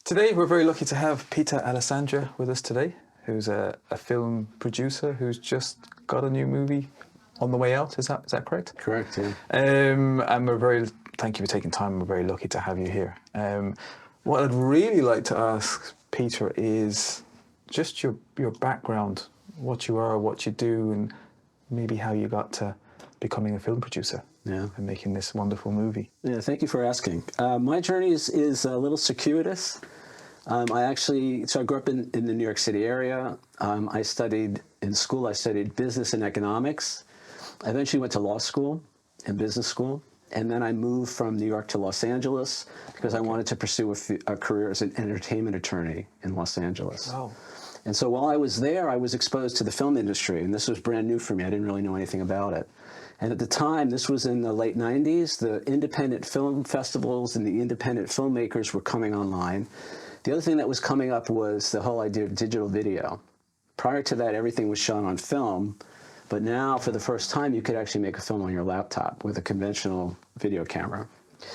Today, we're very lucky to have Peter Alessandria with us today, who's a film producer who's just got a new movie on the way out. Is that correct? Correct, yeah. And thank you for taking time. We're very lucky to have you here. What I'd really like to ask Peter is just your background, what you are, what you do, and maybe how you got to becoming a film producer. Yeah. And making this wonderful movie. Yeah, thank you for asking. My journey is a little circuitous. I grew up in the New York City area. I studied business and economics. I eventually went to law school and business school. And then I moved from New York to Los Angeles because I wanted to pursue a career as an entertainment attorney in Los Angeles. Oh. And so while I was there, I was exposed to the film industry. And this was brand new for me. I didn't really know anything about it. And at the time, this was in the late 90s, the independent film festivals and the independent filmmakers were coming online. The other thing that was coming up was the whole idea of digital video. Prior to that, everything was shot on film, but now, for the first time, you could actually make a film on your laptop with a conventional video camera.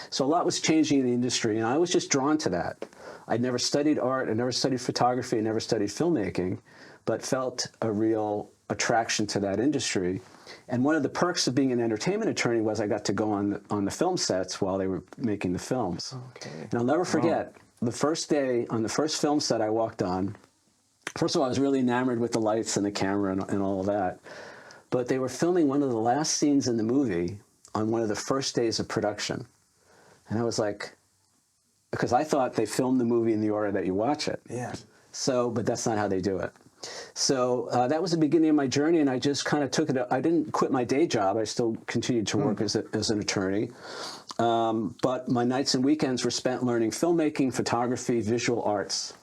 So a lot was changing in the industry, and I was just drawn to that. I'd never studied art, I never studied photography, I never studied filmmaking, but felt a real attraction to that industry. And one of the perks of being an entertainment attorney was I got to go on the film sets while they were making the films. Okay. And I'll never forget, the first day on the first film set I walked on, first of all, I was really enamored with the lights and the camera and all of that. But they were filming one of the last scenes in the movie on one of the first days of production. And I was like, because I thought they filmed the movie in the order that you watch it. Yeah. But that's not how they do it. So that was the beginning of my journey, and I just kind of took it. I didn't quit my day job. I still continued to work as an attorney. But my nights and weekends were spent learning filmmaking, photography, visual arts.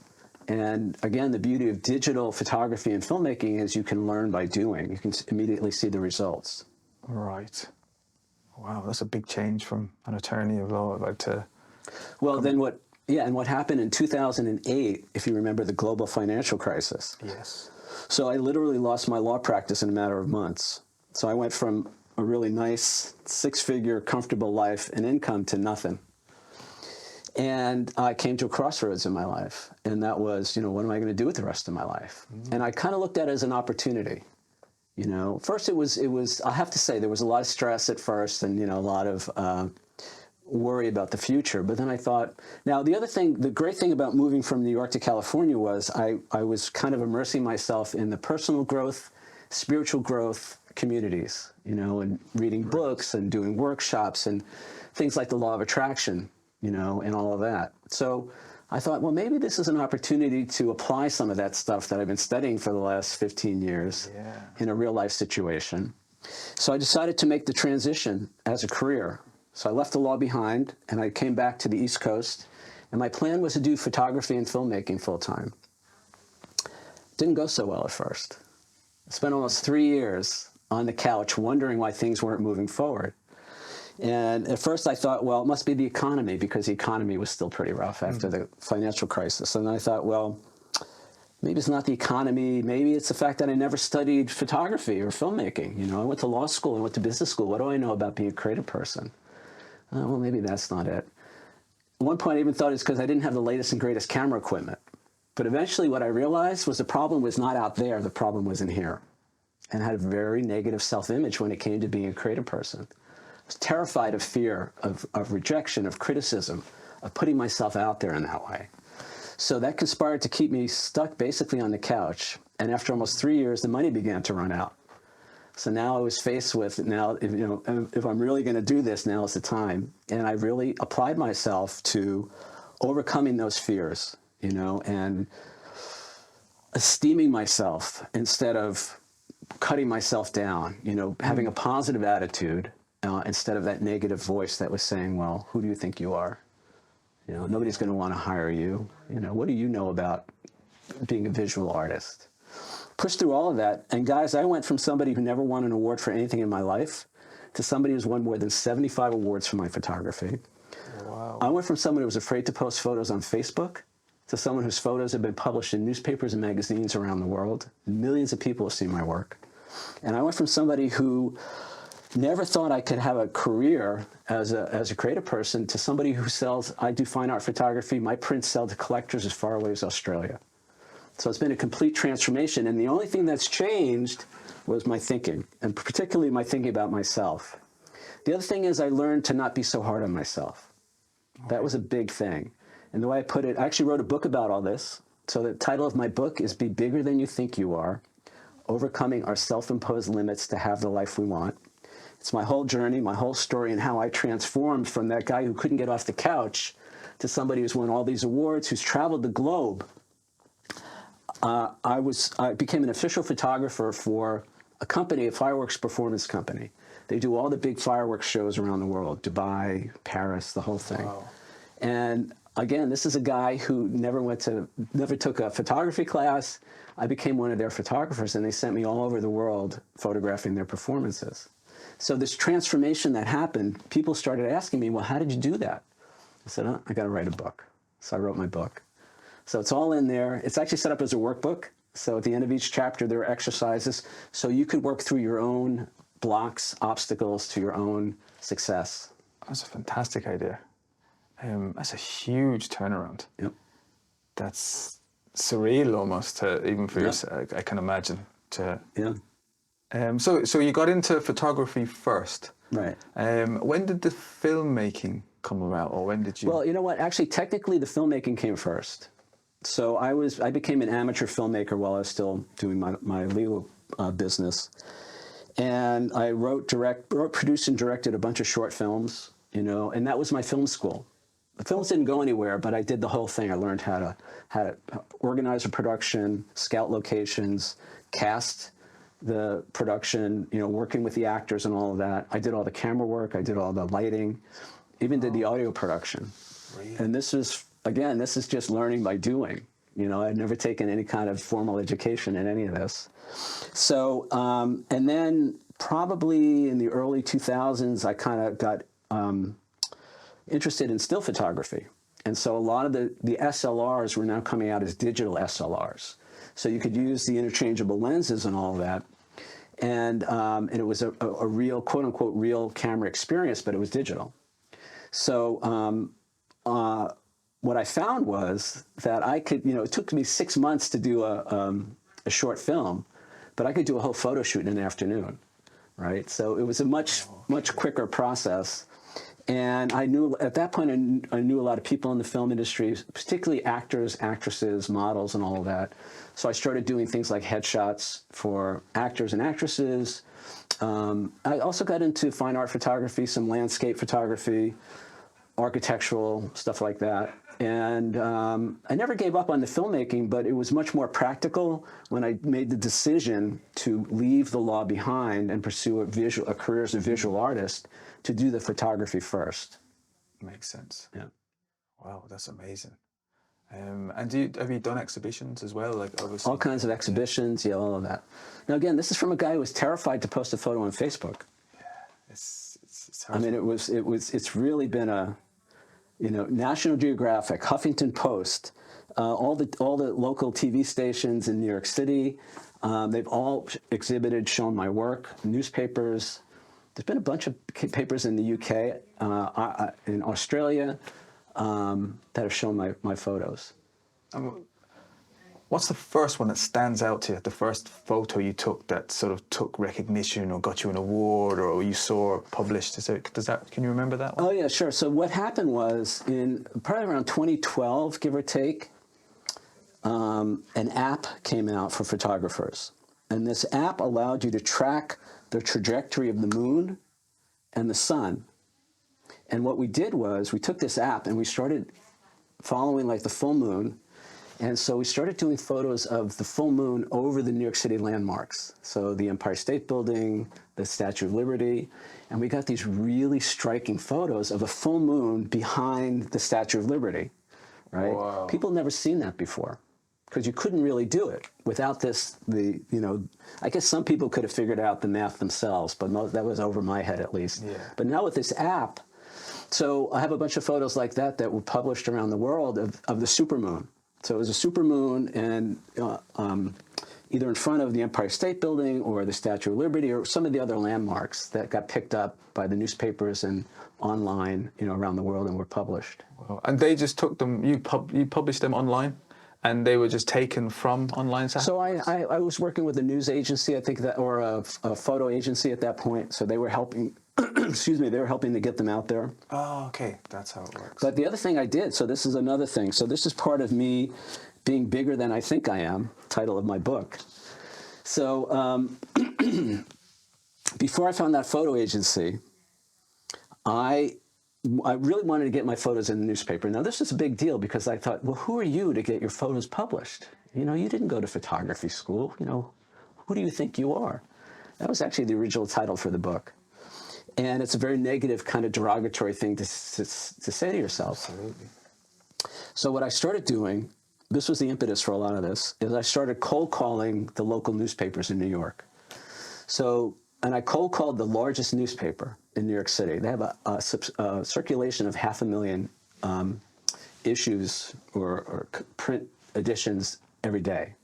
And again, the beauty of digital photography and filmmaking is you can learn by doing. You can immediately see the results. Right. Wow, that's a big change from an attorney of law to... Well, then what... Yeah, and what happened in 2008, if you remember the global financial crisis. Yes. So I literally lost my law practice in a matter of months. So I went from a really nice six-figure comfortable life and income to nothing. And I came to a crossroads in my life. And that was, what am I going to do with the rest of my life? Mm-hmm. And I kind of looked at it as an opportunity. First it was, I have to say, there was a lot of stress at first and, a lot of... worry about the future. But then I thought, now the great thing about moving from New York to California was I was kind of immersing myself in the personal growth, spiritual growth communities, and reading books and doing workshops and things like the law of attraction, and all of that. So I thought, well, maybe this is an opportunity to apply some of that stuff that I've been studying for the last 15 years in a real life situation. So I decided to make the transition as a career. So I left the law behind, and I came back to the East Coast, and my plan was to do photography and filmmaking full-time. Didn't go so well at first. I spent almost 3 years on the couch wondering why things weren't moving forward. And at first I thought, well, it must be the economy, because the economy was still pretty rough after the financial crisis. And I thought, well, maybe it's not the economy. Maybe it's the fact that I never studied photography or filmmaking. I went to law school, I went to business school. What do I know about being a creative person? Well, maybe that's not it. At one point, I even thought it's because I didn't have the latest and greatest camera equipment. But eventually, what I realized was the problem was not out there. The problem was in here. And I had a very negative self-image when it came to being a creative person. I was terrified of fear, of rejection, of criticism, of putting myself out there in that way. So that conspired to keep me stuck basically on the couch. And after almost 3 years, the money began to run out. So now I was faced with, if I'm really going to do this, now is the time. And I really applied myself to overcoming those fears, and esteeming myself instead of cutting myself down, having a positive attitude instead of that negative voice that was saying, well, who do you think you are? Nobody's going to want to hire you. What do you know about being a visual artist? Pushed through all of that, and guys, I went from somebody who never won an award for anything in my life to somebody who's won more than 75 awards for my photography. Wow. I went from someone who was afraid to post photos on Facebook to someone whose photos have been published in newspapers and magazines around the world. Millions of people have seen my work. And I went from somebody who never thought I could have a career as a creative person to somebody who sells. I do fine art photography. My prints sell to collectors as far away as Australia. So it's been a complete transformation. And the only thing that's changed was my thinking, and particularly my thinking about myself. The other thing is I learned to not be so hard on myself. That was a big thing. And the way I put it, I actually wrote a book about all this. So the title of my book is Be Bigger Than You Think You Are, Overcoming Our Self-Imposed Limits to Have the Life We Want. It's my whole journey, my whole story, and how I transformed from that guy who couldn't get off the couch to somebody who's won all these awards, who's traveled the globe. I became an official photographer for a company, a fireworks performance company. They do all the big fireworks shows around the world, Dubai, Paris, the whole thing. Wow. And again, this is a guy who never took a photography class. I became one of their photographers, and they sent me all over the world photographing their performances. So this transformation that happened, people started asking me, well, how did you do that? I said, I got to write a book. So I wrote my book. So it's all in there. It's actually set up as a workbook. So at the end of each chapter, there are exercises. So you could work through your own blocks, obstacles to your own success. That's a fantastic idea. That's a huge turnaround. Yep. That's surreal almost, to, even for yourself, I can imagine. Yeah. So you got into photography first. Right. When did the filmmaking come about, or when did you? Well, you know what? Actually, technically, the filmmaking came first. So I became an amateur filmmaker while I was still doing my legal business, and I wrote, produced, and directed a bunch of short films. And that was my film school. The films didn't go anywhere, but I did the whole thing. I learned how to organize a production, scout locations, cast the production, working with the actors and all of that. I did all the camera work. I did all the lighting, even did the audio production. Really? And this is just learning by doing. I'd never taken any kind of formal education in any of this. So, and then probably in the early 2000s, I kind of got interested in still photography. And so a lot of the SLRs were now coming out as digital SLRs. So you could use the interchangeable lenses and all of that. And it was a real, quote unquote, real camera experience, but it was digital. So what I found was that I could, it took me 6 months to do a short film, but I could do a whole photo shoot in an afternoon, right? So it was a much quicker process. And I knew, at that point, I knew a lot of people in the film industry, particularly actors, actresses, models, and all of that. So I started doing things like headshots for actors and actresses. I also got into fine art photography, some landscape photography, architectural, stuff like that. And I never gave up on the filmmaking, but it was much more practical when I made the decision to leave the law behind and pursue a career as a visual artist, to do the photography first. Makes sense. Yeah. Wow, that's amazing. And have you done exhibitions as well? Like, obviously, all kinds of exhibitions, all of that. Now again, this is from a guy who was terrified to post a photo on Facebook. Yeah, it's hard. I mean, it's really been a, National Geographic, Huffington Post, all the local TV stations in New York City, they've all exhibited, shown my work, newspapers. There's been a bunch of papers in the UK, in Australia, that have shown my photos. What's the first one that stands out to you? The first photo you took that sort of took recognition or got you an award or you saw published? Can you remember that one? Oh yeah, sure. So what happened was in probably around 2012, give or take, an app came out for photographers. And this app allowed you to track the trajectory of the moon and the sun. And what we did was we took this app and we started following like the full moon. And so we started doing photos of the full moon over the New York City landmarks. So the Empire State Building, the Statue of Liberty. And we got these really striking photos of a full moon behind the Statue of Liberty, right? Wow. People had never seen that before, because you couldn't really do it without this, I guess some people could have figured out the math themselves, but that was over my head at least. Yeah. But now with this app, so I have a bunch of photos like that were published around the world of the supermoon. So it was a supermoon, and either in front of the Empire State Building or the Statue of Liberty or some of the other landmarks that got picked up by the newspapers and online, around the world and were published. Wow. And they just took them, you published them online? And they were just taken from online? So I was working with a news agency, I think that, or a photo agency at that point. So they were helping, excuse me, they were helping to get them out there. Oh, okay. That's how it works. But the other thing I did, so this is another thing. So this is part of me being bigger than I think I am, title of my book. So before I found that photo agency, I really wanted to get my photos in the newspaper. Now, this is a big deal because I thought, well, who are you to get your photos published? You didn't go to photography school. Who do you think you are? That was actually the original title for the book. And it's a very negative kind of derogatory thing to say to yourself. Absolutely. So what I started doing, this was the impetus for a lot of this, is I started cold calling the local newspapers in New York. And I cold called the largest newspaper in New York City. They have a circulation of 500,000 issues or print editions every day.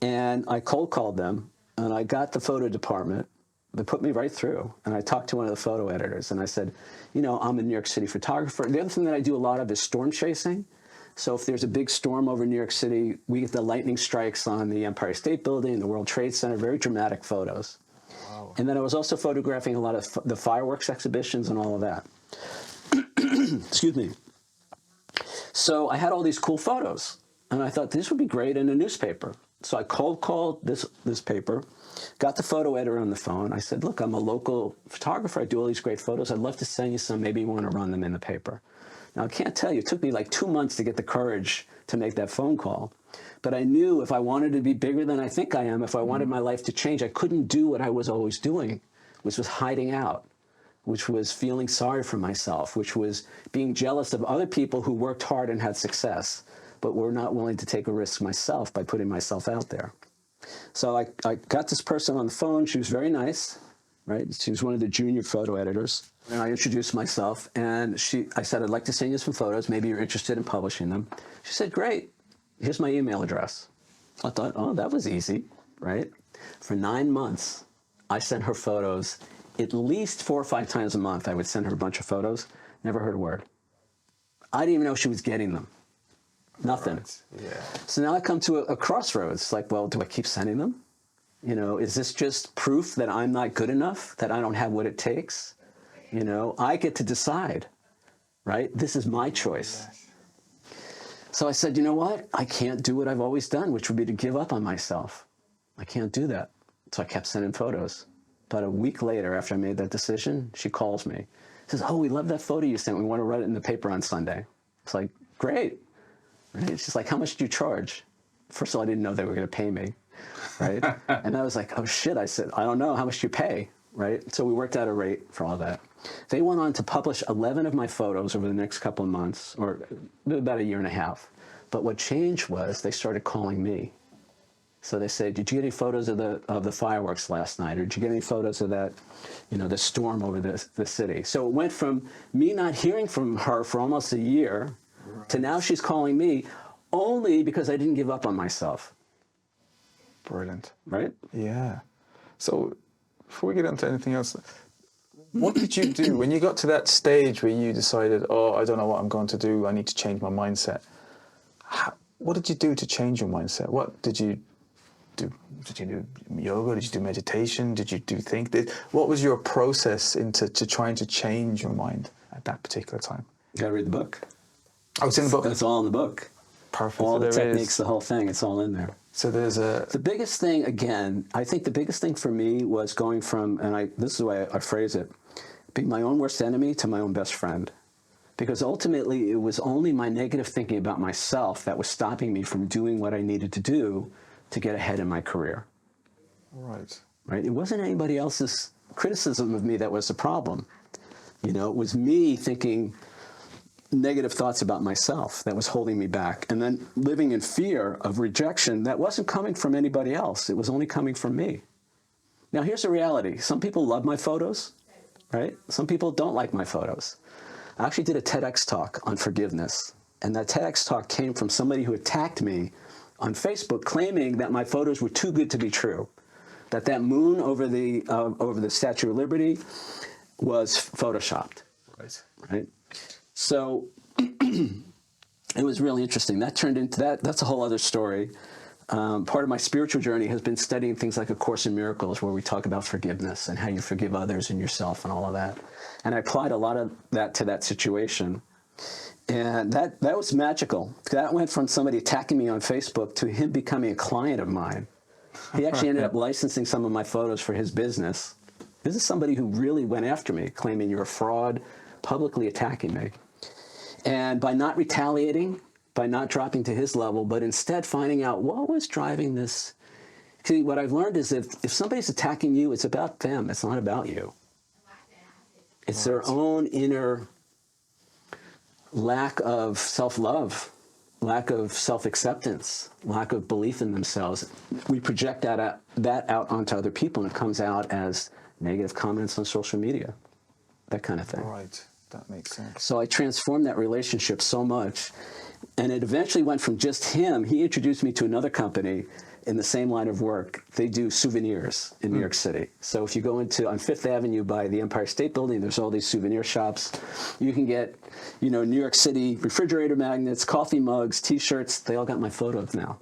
And I cold called them, and I got the photo department. They put me right through, and I talked to one of the photo editors, and I said, I'm a New York City photographer. The other thing that I do a lot of is storm chasing. So if there's a big storm over New York City, we get the lightning strikes on the Empire State Building, the World Trade Center, very dramatic photos. Wow. And then I was also photographing a lot of the fireworks exhibitions and all of that. Excuse me. So I had all these cool photos, and I thought this would be great in a newspaper. So I cold called this paper, got the photo editor on the phone. I said, look, I'm a local photographer. I do all these great photos. I'd love to send you some. Maybe you want to run them in the paper. Now, I can't tell you, it took me like 2 months to get the courage to make that phone call. But I knew if I wanted to be bigger than I think I am, if I wanted my life to change, I couldn't do what I was always doing, which was hiding out, which was feeling sorry for myself, which was being jealous of other people who worked hard and had success, but were not willing to take a risk myself by putting myself out there. So I got this person on the phone. She was very nice, right? She was one of the junior photo editors. And I introduced myself, and I said, I'd like to send you some photos. Maybe you're interested in publishing them. She said, great. Here's my email address. I thought, oh, that was easy, right? For 9 months, I sent her photos at least 4 or 5 times a month. I would send her a bunch of photos. Never heard a word. I didn't even know she was getting them. Nothing. Right. Yeah. So now I come to a crossroads. Like, well, do I keep sending them? Is this just proof that I'm not good enough, that I don't have what it takes? I get to decide, right? This is my choice. Yes. So I said, you know what? I can't do what I've always done, which would be to give up on myself. I can't do that. So I kept sending photos. About a week later, after I made that decision, she calls me. She says, oh, we love that photo you sent. We want to write it in the paper on Sunday. It's like, great. Right? She's like, how much do you charge? First of all, I didn't know they were going to pay me, right? And I was like, oh, shit. I said, I don't know. How much do you pay, right? So we worked out a rate for all that. They went on to publish 11 of my photos over the next couple of months, or about a year and a half. But what changed was they started calling me. So they say, did you get any photos of the fireworks last night? Or did you get any photos of that, the storm over the city? So it went from me not hearing from her for almost a year to now she's calling me only because I didn't give up on myself. Brilliant. Right? Yeah. So before we get into anything else, what did you do when you got to that stage where you decided, oh, I don't know what I'm going to do. I need to change my mindset. What did you do to change your mindset? What did you do? Did you do yoga? Did you do meditation? Did you do what was your process into trying to change your mind at that particular time? You gotta read the book. Oh, it's in the book. That's all in the book. Perfect. All So the there techniques, is. the whole thing, it's all in there. So there's The biggest thing, again, I think the biggest thing for me was going from, this is the way I phrase it, being my own worst enemy to my own best friend. Because ultimately, it was only my negative thinking about myself that was stopping me from doing what I needed to do to get ahead in my career. Right. Right? It wasn't anybody else's criticism of me that was the problem. It was me thinking negative thoughts about myself that was holding me back. And then living in fear of rejection that wasn't coming from anybody else. It was only coming from me. Now, here's the reality. Some people love my photos, right? Some people don't like my photos. I actually did a TEDx talk on forgiveness. And that TEDx talk came from somebody who attacked me on Facebook claiming that my photos were too good to be true, that moon over the Statue of Liberty was photoshopped. Right? So it was really interesting. That turned into that's a whole other story. Part of my spiritual journey has been studying things like A Course in Miracles, where we talk about forgiveness and how you forgive others and yourself and all of that. And I applied a lot of that to that situation. And that was magical. That went from somebody attacking me on Facebook to him becoming a client of mine. He actually ended up licensing some of my photos for his business. This is somebody who really went after me, claiming you're a fraud, publicly attacking me. And by not retaliating, by not dropping to his level, but instead finding out what was driving this. See, what I've learned is if somebody's attacking you, it's about them. It's not about you. It's their own inner lack of self-love, lack of self-acceptance, lack of belief in themselves. We project that out onto other people, and it comes out as negative comments on social media, that kind of thing. Right, that makes sense. So I transformed that relationship so much, and it eventually went from just him. He introduced me to another company in the same line of work. They do souvenirs in New York City. So if you go on Fifth Avenue by the Empire State Building, there's all these souvenir shops. You can get, New York City refrigerator magnets, coffee mugs, T-shirts. They all got my photos now.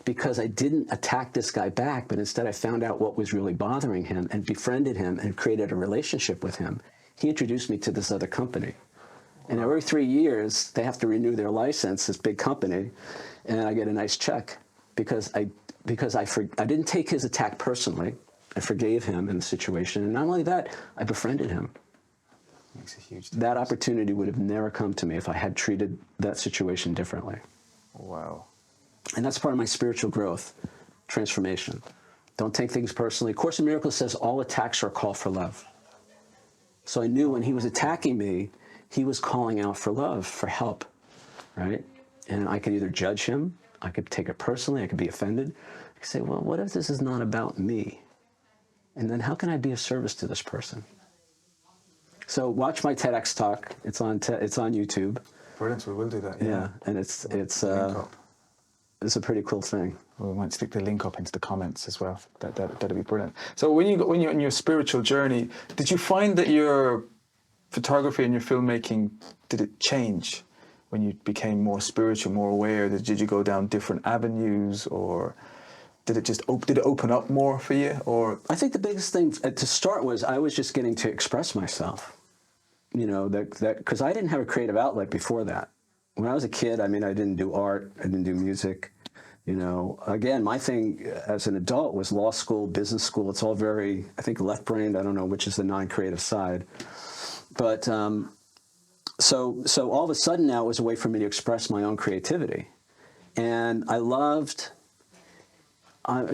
Because I didn't attack this guy back, but instead I found out what was really bothering him and befriended him and created a relationship with him. He introduced me to this other company. And every 3 years, they have to renew their license, this big company, and I get a nice check because I didn't take his attack personally. I forgave him in the situation. And not only that, I befriended him. Makes a huge difference. That opportunity would have never come to me if I had treated that situation differently. Wow. And that's part of my spiritual growth, transformation. Don't take things personally. Course in Miracles says all attacks are a call for love. So I knew when he was attacking me, he was calling out for love, for help, right? And I could either judge him, I could take it personally, I could be offended. I could say, well, what if this is not about me? And then how can I be of service to this person? So watch my TEDx talk. It's on YouTube. Brilliant, we will do that. Yeah, and it's a pretty cool thing. We might stick the link up into the comments as well. That'd be brilliant. So when you're on your spiritual journey, did you find that your photography and your filmmaking, did it change when you became more spiritual, more aware? Did you go down different avenues, or did it open up more for you? Or I think the biggest thing to start was I was just getting to express myself. Because I didn't have a creative outlet before that. When I was a kid, I didn't do art, I didn't do music. Again, my thing as an adult was law school, business school. It's all very, I think, left-brained. I don't know which is the non-creative side. But so all of a sudden now it was a way for me to express my own creativity. And I'm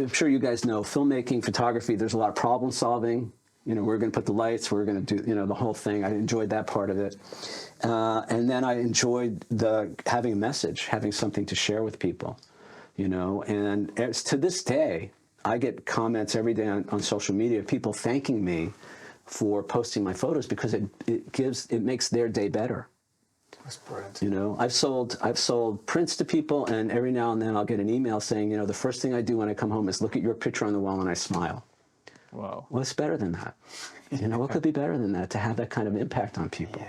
sure you guys know, filmmaking, photography, there's a lot of problem solving. We're going to put the lights, we're going to do, the whole thing. I enjoyed that part of it. And then I enjoyed having a message, having something to share with people, And to this day, I get comments every day on social media of people thanking me for posting my photos because it makes their day better. that's brilliant. I've sold prints to people, and every now and then I'll get an email saying, the first thing I do when I come home is look at your picture on the wall and I smile. Wow. What's better than that? What could be better than that? To have that kind of impact on people,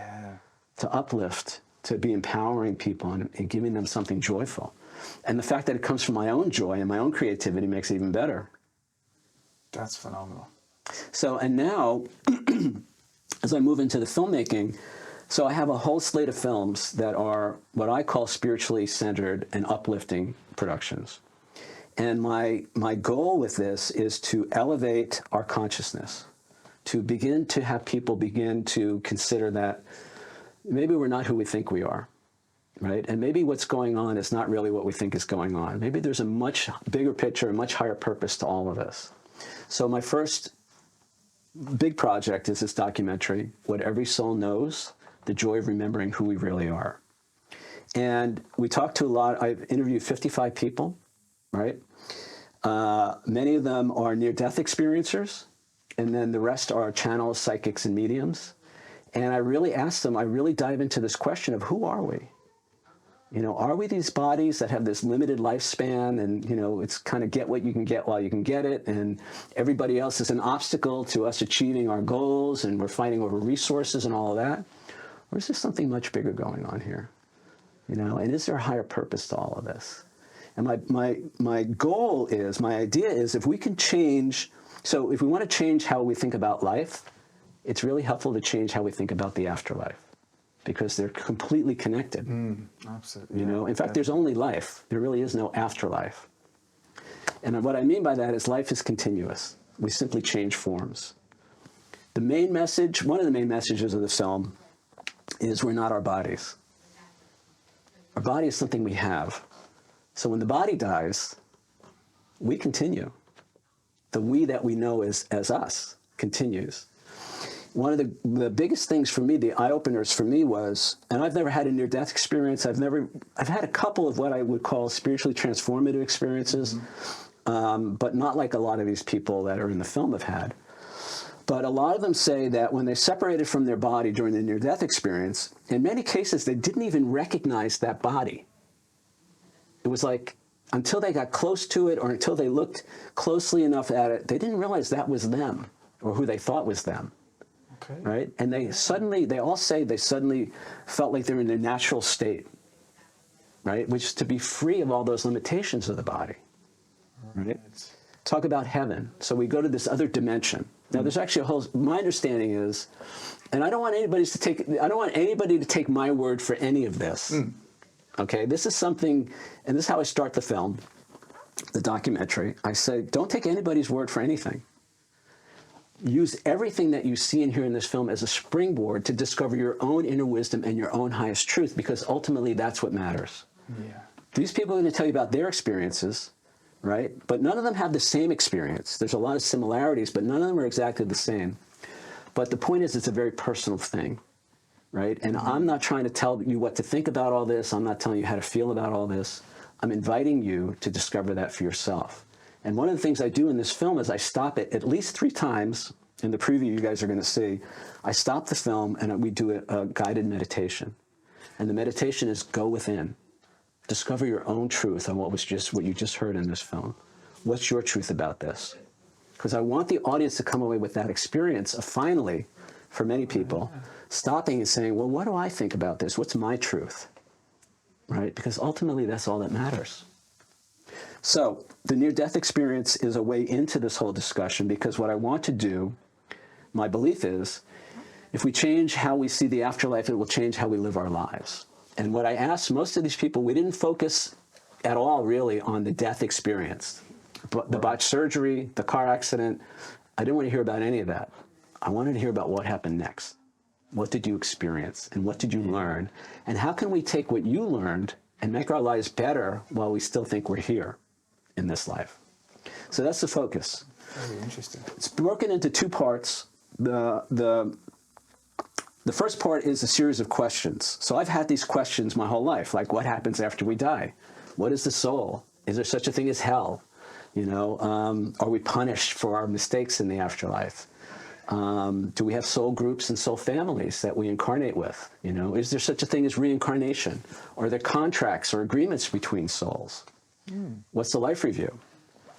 to uplift, to be empowering people and giving them something joyful. And the fact that it comes from my own joy and my own creativity makes it even better. That's phenomenal. So, and now, as I move into the filmmaking, so I have a whole slate of films that are what I call spiritually centered and uplifting productions. And my goal with this is to elevate our consciousness, to begin to have people begin to consider that maybe we're not who we think we are, right? And maybe what's going on is not really what we think is going on. Maybe there's a much bigger picture, a much higher purpose to all of this. So my first big project is this documentary, What Every Soul Knows, The Joy of Remembering Who We Really Are. And we talked to I've interviewed 55 people, right? Many of them are near-death experiencers, and then the rest are channels, psychics, and mediums. And I really asked them, I really dive into this question of who are we? Are we these bodies that have this limited lifespan and, it's kind of get what you can get while you can get it, and everybody else is an obstacle to us achieving our goals, and we're fighting over resources and all of that? Or is there something much bigger going on here? And is there a higher purpose to all of this? And my goal is, my idea is, if we can change, so if we want to change how we think about life, it's really helpful to change how we think about the afterlife, because they're completely connected. Absolutely. In fact, there's only life. There really is no afterlife. And what I mean by that is life is continuous. We simply change forms. The main message, one of the main messages of the film, is we're not our bodies. Our body is something we have. So when the body dies, we continue. The we that we know as us continues. One of the biggest things for me, the eye-openers for me was, and I've never had a near-death experience. I've had a couple of what I would call spiritually transformative experiences, but not like a lot of these people that are in the film have had. But a lot of them say that when they separated from their body during the near-death experience, in many cases, they didn't even recognize that body. It was like, until they got close to it, or until they looked closely enough at it, they didn't realize that was them, or who they thought was them. Okay. Right? And they all say they suddenly felt like they're in their natural state, right? Which is to be free of all those limitations of the body, right? Talk about heaven. So we go to this other dimension. Now, there's actually my understanding is, and I don't want anybody to take my word for any of this. Okay? This is something, and this is how I start the film, the documentary. I say, don't take anybody's word for anything. Use everything that you see and hear in this film as a springboard to discover your own inner wisdom and your own highest truth, because ultimately that's what matters. Yeah. These people are going to tell you about their experiences, right? But none of them have the same experience. There's a lot of similarities, but none of them are exactly the same. But the point is, it's a very personal thing, right? And I'm not trying to tell you what to think about all this. I'm not telling you how to feel about all this. I'm inviting you to discover that for yourself. And one of the things I do in this film is I stop it at least 3 times. In the preview you guys are going to see, I stop the film and we do a guided meditation. And the meditation is go within. Discover your own truth on what you just heard in this film. What's your truth about this? Because I want the audience to come away with that experience of finally, for many people, stopping and saying, well, what do I think about this? What's my truth? Right? Because ultimately that's all that matters. So the near-death experience is a way into this whole discussion, because what I want to do, my belief is, if we change how we see the afterlife, it will change how we live our lives. And what I asked most of these people, we didn't focus at all really on the death experience. But the botched surgery, the car accident, I didn't want to hear about any of that. I wanted to hear about what happened next. What did you experience? And what did you learn? And how can we take what you learned and make our lives better while we still think we're here in this life? So that's the focus. Very interesting. It's broken into 2 parts. The first part is a series of questions. So I've had these questions my whole life, like what happens after we die? What is the soul? Is there such a thing as hell? Are we punished for our mistakes in the afterlife? Do we have soul groups and soul families that we incarnate with? Is there such a thing as reincarnation? Are there contracts or agreements between souls? What's the life review?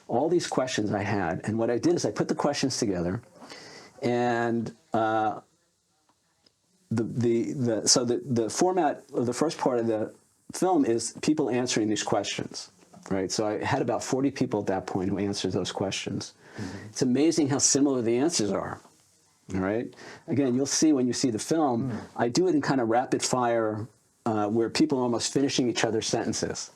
All these questions I had, and what I did is I put the questions together, and the format of the first part of the film is people answering these questions, right? So I had about 40 people at that point who answered those questions. It's amazing how similar the answers are. All right. Again, you'll see when you see the film, I do it in kind of rapid fire, where people are almost finishing each other's sentences,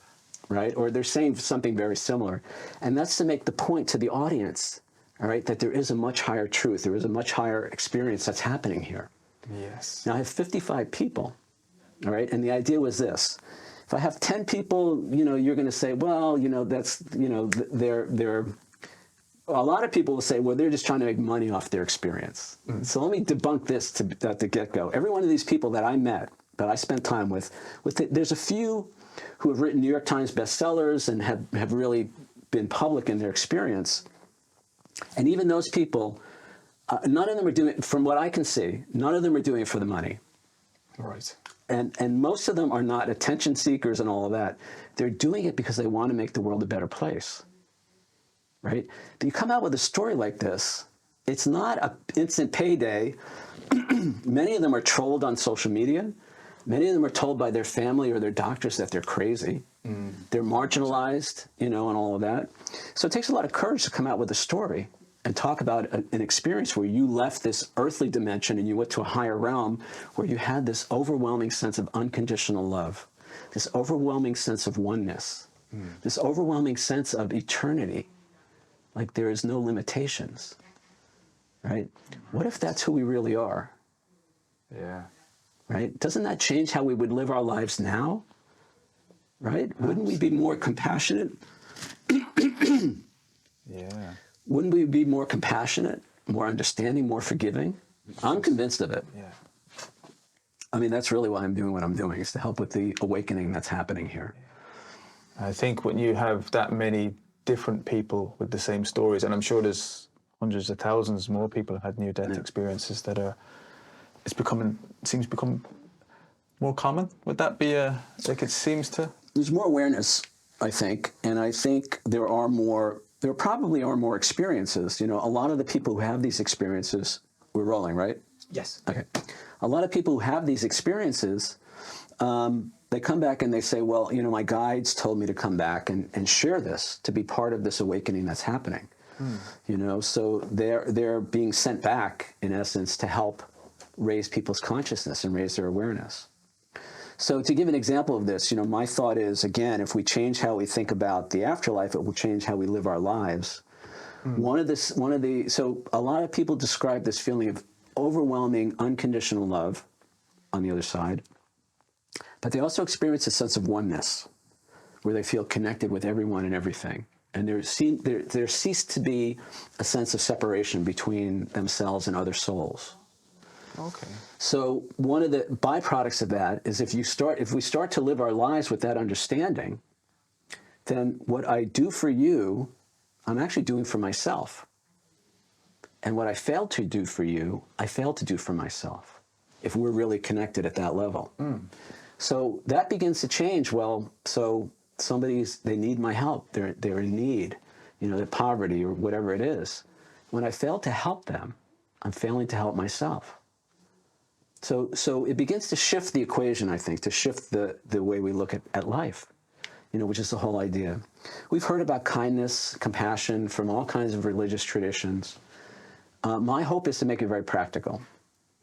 right? Or they're saying something very similar. And that's to make the point to the audience, all right, that there is a much higher truth. There is a much higher experience that's happening here. Yes. Now, I have 55 people, all right? And the idea was this. If I have 10 people, you're going to say, well, that's, they're a lot of people will say, well, they're just trying to make money off their experience. So let me debunk this to the get-go. Every one of these people that I met, that I spent time with there's a few who have written New York Times bestsellers and have really been public in their experience. And even those people, none of them are doing it, from what I can see, none of them are doing it for the money. Right. And most of them are not attention seekers and all of that. They're doing it because they want to make the world a better place, right? You come out with a story like this, it's not an instant payday. Many of them are trolled on social media. Many of them are told by their family or their doctors that they're crazy. They're marginalized, and all of that. So it takes a lot of courage to come out with a story and talk about an experience where you left this earthly dimension and you went to a higher realm where you had this overwhelming sense of unconditional love, this overwhelming sense of oneness, this overwhelming sense of eternity, like there is no limitations, right? What if that's who we really are? Yeah. Right? Doesn't that change how we would live our lives now? Right? Wouldn't we be more compassionate? Yeah. Wouldn't we be more compassionate, more understanding, more forgiving? I'm convinced of it. Yeah. I mean, that's really why I'm doing what I'm doing, is to help with the awakening that's happening here. I think when you have that many different people with the same stories, and I'm sure there's hundreds of thousands more people have had near-death experiences that are, seems to become more common. Would that be like it seems to? There's more awareness, I think, and I think there probably are more experiences. A lot of the people who have these experiences, we're rolling, right? Yes. Okay. A lot of people who have these experiences, they come back and they say, well, my guides told me to come back and share this, to be part of this awakening that's happening. So they're being sent back, in essence, to help raise people's consciousness and raise their awareness. So to give an example of this, my thought is, again, if we change how we think about the afterlife, it will change how we live our lives. So a lot of people describe this feeling of overwhelming unconditional love on the other side, but they also experience a sense of oneness, where they feel connected with everyone and everything. And there ceased to be a sense of separation between themselves and other souls. Okay. So one of the byproducts of that is if we start to live our lives with that understanding, then what I do for you, I'm actually doing for myself. And what I failed to do for you, I failed to do for myself, if we're really connected at that level. So that begins to change. Well, so they need my help. They're in need, they're poverty or whatever it is. When I fail to help them, I'm failing to help myself. So it begins to shift the equation, I think, to shift the way we look at life, which is the whole idea. We've heard about kindness, compassion from all kinds of religious traditions. My hope is to make it very practical.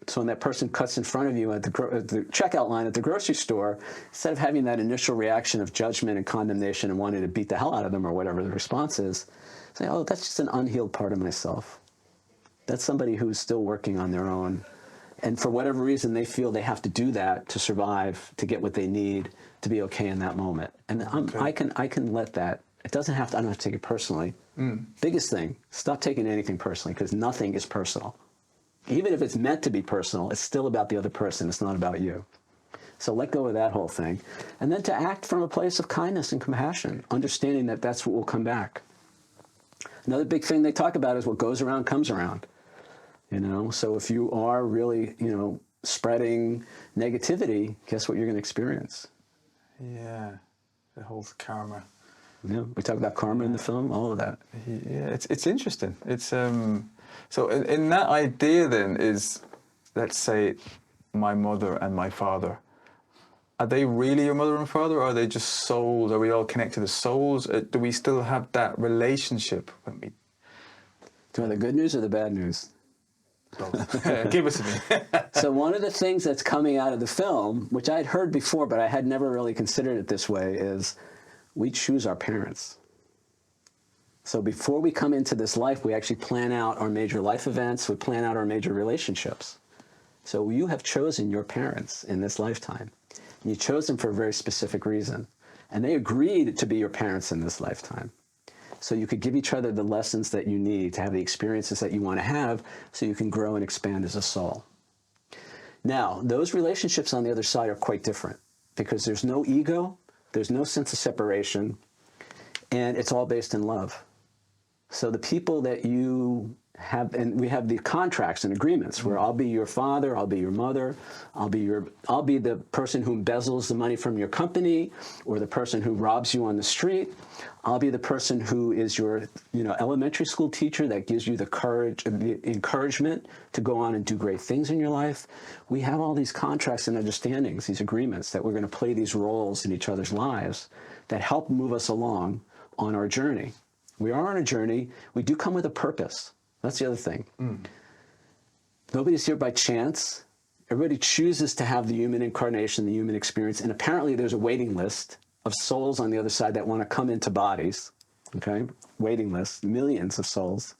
So when that person cuts in front of you at the checkout line at the grocery store, instead of having that initial reaction of judgment and condemnation and wanting to beat the hell out of them or whatever the response is, say, oh, that's just an unhealed part of myself. That's somebody who's still working on their own. And for whatever reason, they feel they have to do that to survive, to get what they need, to be okay in that moment. And I can let that. It doesn't have to. I don't have to take it personally. Biggest thing: stop taking anything personally, because nothing is personal. Even if it's meant to be personal, it's still about the other person. It's not about you. So let go of that whole thing, and then to act from a place of kindness and compassion, understanding that that's what will come back. Another big thing they talk about is what goes around comes around. So if you are really, spreading negativity, guess what you're going to experience? Yeah, the whole karma. We talk about karma in the film, all of that. Yeah, it's interesting. It's so in that idea then is, let's say, my mother and my father. Are they really your mother and father, or are they just souls? Are we all connected as souls? Do we still have that relationship when we? Do you want the good news or the bad news? Give us a minute. So one of the things that's coming out of the film, which I had heard before, but I had never really considered it this way, is we choose our parents. So before we come into this life, we actually plan out our major life events. We plan out our major relationships. So you have chosen your parents in this lifetime. And you chose them for a very specific reason. And they agreed to be your parents in this lifetime. So you could give each other the lessons that you need to have the experiences that you want to have so you can grow and expand as a soul. Now, those relationships on the other side are quite different because there's no ego, there's no sense of separation, and it's all based in love. So the people that you and we have the contracts and agreements where I'll be your father, I'll be your mother, I'll be the person who embezzles the money from your company, or the person who robs you on the street. I'll be the person who is your, elementary school teacher that gives you the courage and the encouragement to go on and do great things in your life. We have all these contracts and understandings, these agreements that we're going to play these roles in each other's lives that help move us along on our journey. We are on a journey. We do come with a purpose. That's the other thing. Nobody's here by chance. Everybody chooses to have the human incarnation, the human experience, and apparently there's a waiting list of souls on the other side that want to come into bodies, okay? Waiting list, millions of souls.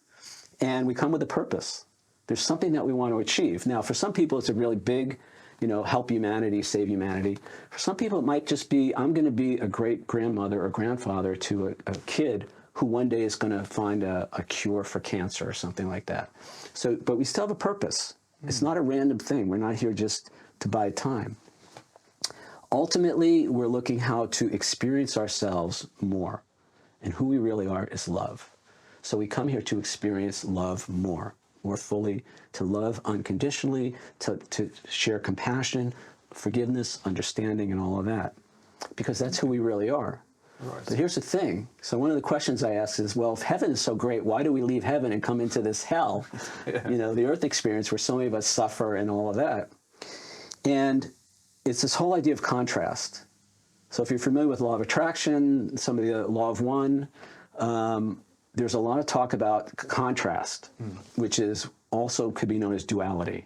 And we come with a purpose. There's something that we want to achieve. Now, for some people, it's a really big, help humanity, save humanity. For some people, it might just be, I'm going to be a great grandmother or grandfather to a kid who one day is going to find a cure for cancer or something like that. So, but we still have a purpose. It's not a random thing. We're not here just to buy time. Ultimately, we're looking how to experience ourselves more. And who we really are is love. So we come here to experience love more fully, to love unconditionally, to share compassion, forgiveness, understanding, and all of that. Because that's who we really are. Right. But here's the thing. So one of the questions I ask is, well, if heaven is so great, why do we leave heaven and come into this hell, the earth experience where so many of us suffer and all of that? And it's this whole idea of contrast. So if you're familiar with law of attraction, some of the law of one, there's a lot of talk about contrast, which is also could be known as duality.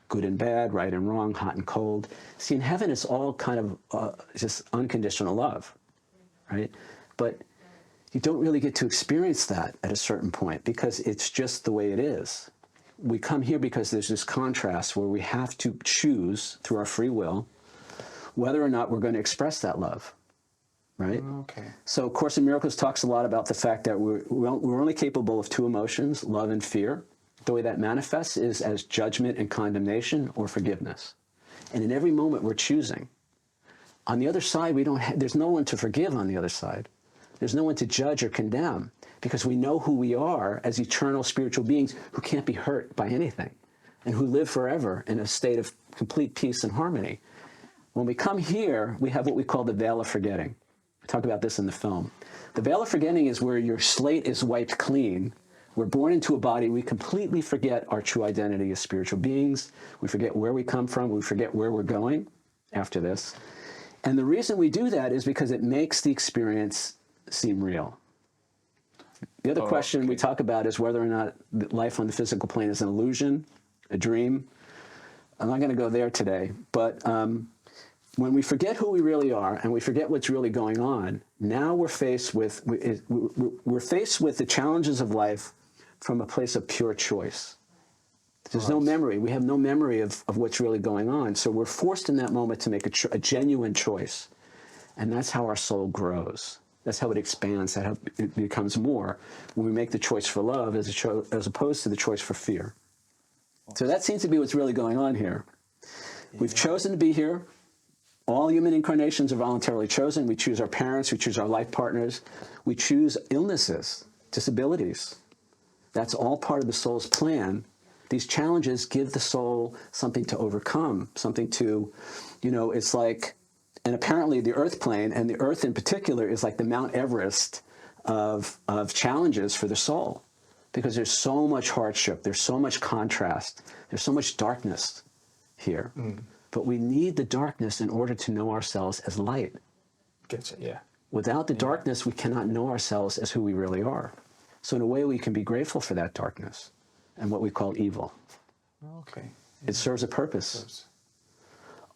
Good and bad, right and wrong, hot and cold. See, in heaven, it's all kind of just unconditional love. Right? But you don't really get to experience that at a certain point because it's just the way it is. We come here because there's this contrast where we have to choose through our free will whether or not we're going to express that love. Right? Okay. So Course in Miracles talks a lot about the fact that we're only capable of two emotions, love and fear. The way that manifests is as judgment and condemnation or forgiveness. And in every moment we're choosing. On the other side, there's no one to forgive on the other side. There's no one to judge or condemn because we know who we are as eternal spiritual beings who can't be hurt by anything and who live forever in a state of complete peace and harmony. When we come here, we have what we call the veil of forgetting. We talk about this in the film. The veil of forgetting is where your slate is wiped clean. We're born into a body. We completely forget our true identity as spiritual beings. We forget where we come from. We forget where we're going after this. And the reason we do that is because it makes the experience seem real. The other question we talk about is whether or not life on the physical plane is an illusion, a dream. I'm not going to go there today, but when we forget who we really are and we forget what's really going on, now we're faced with the challenges of life from a place of pure choice. There's no memory. We have no memory of what's really going on. So we're forced in that moment to make a genuine choice. And that's how our soul grows. That's how it expands. That's how it becomes more when we make the choice for love as opposed to the choice for fear. So that seems to be what's really going on here. Yeah. We've chosen to be here. All human incarnations are voluntarily chosen. We choose our parents. We choose our life partners. We choose illnesses, disabilities. That's all part of the soul's plan. These challenges give the soul something to overcome, something to, it's like, and apparently the earth plane, and the earth in particular, is like the Mount Everest of challenges for the soul. Because there's so much hardship, there's so much contrast, there's so much darkness here. But we need the darkness in order to know ourselves as light. Gotcha, yeah. Without the darkness, we cannot know ourselves as who we really are. So in a way, we can be grateful for that darkness and what we call evil. Okay. It serves a purpose.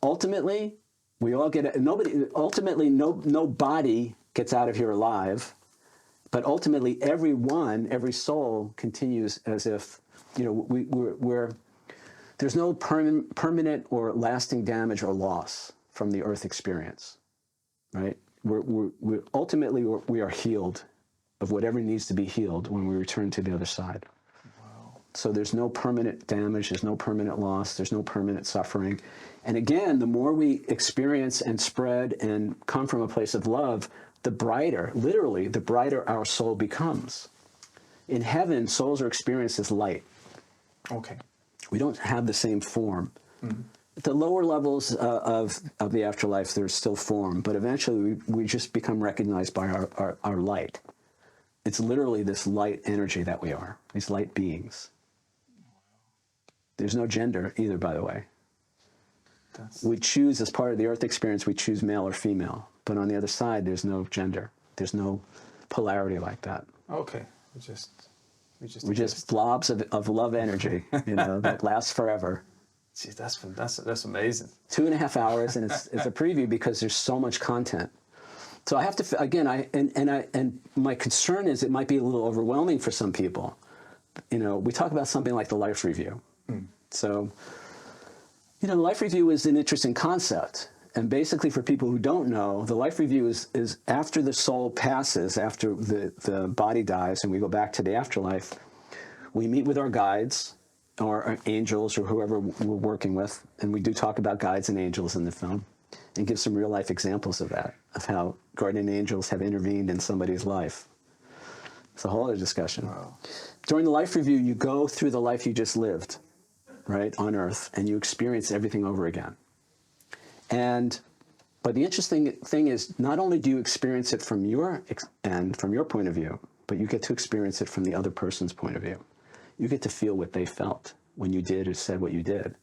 Ultimately, we all get no body gets out of here alive, but ultimately every soul continues as if, there's no permanent or lasting damage or loss from the earth experience, right? We're ultimately we are healed of whatever needs to be healed when we return to the other side. So there's no permanent damage, there's no permanent loss, there's no permanent suffering. And again, the more we experience and spread and come from a place of love, the brighter, literally, the brighter our soul becomes. In heaven, souls are experienced as light. Okay. We don't have the same form. At the lower levels of the afterlife, there's still form, but eventually we just become recognized by our light. It's literally this light energy that we are, these light beings. There's no gender either, by the way. We choose, as part of the earth experience, we choose male or female. But on the other side, there's no gender. There's no polarity like that. Okay. We're just blobs of love energy, that lasts forever. Geez, that's amazing. 2.5 hours, and it's a preview because there's so much content. So I have to, again, and my concern is it might be a little overwhelming for some people. We talk about something like the life review. So, the life review is an interesting concept. And basically, for people who don't know, the life review is after the soul passes, after the body dies, and we go back to the afterlife, we meet with our guides, or our angels, or whoever we're working with, and we do talk about guides and angels in the film, and give some real-life examples of that, of how guardian angels have intervened in somebody's life. It's a whole other discussion. Wow. During the life review, you go through the life you just lived, right, on Earth, and you experience everything over again. But the interesting thing is, not only do you experience it from your end, from your point of view, but you get to experience it from the other person's point of view. You get to feel what they felt when you did or said what you did.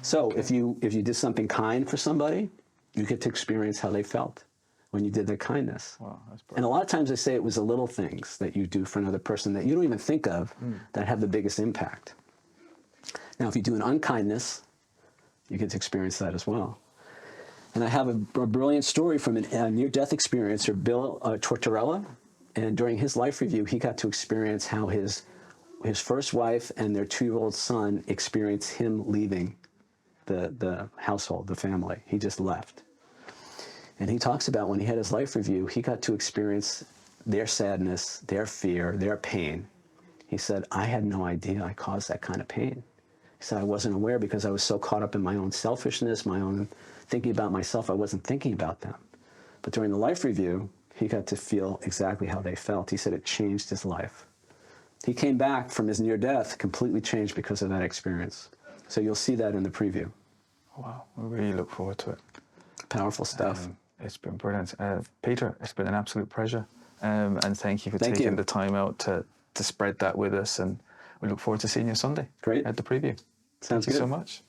So if you did something kind for somebody, you get to experience how they felt when you did their kindness. Wow, that's brilliant. And a lot of times they say it was the little things that you do for another person that you don't even think of that have the biggest impact. Now, if you do an unkindness, you get to experience that as well. And I have a brilliant story from a near-death experiencer, Bill Tortorella. And during his life review, he got to experience how his first wife and their 2-year-old son experienced him leaving the household, the family. He just left. And he talks about when he had his life review, he got to experience their sadness, their fear, their pain. He said, I had no idea I caused that kind of pain. He said, I wasn't aware because I was so caught up in my own selfishness, my own thinking about myself, I wasn't thinking about them. But during the life review, he got to feel exactly how they felt. He said it changed his life. He came back from his near death completely changed because of that experience. So you'll see that in the preview. Wow, we really look forward to it. Powerful stuff. It's been brilliant. Peter, it's been an absolute pleasure. And thank you for taking the time out to spread that with us. And we look forward to seeing you Sunday. Great. At the preview. Sounds Thank you good. so much.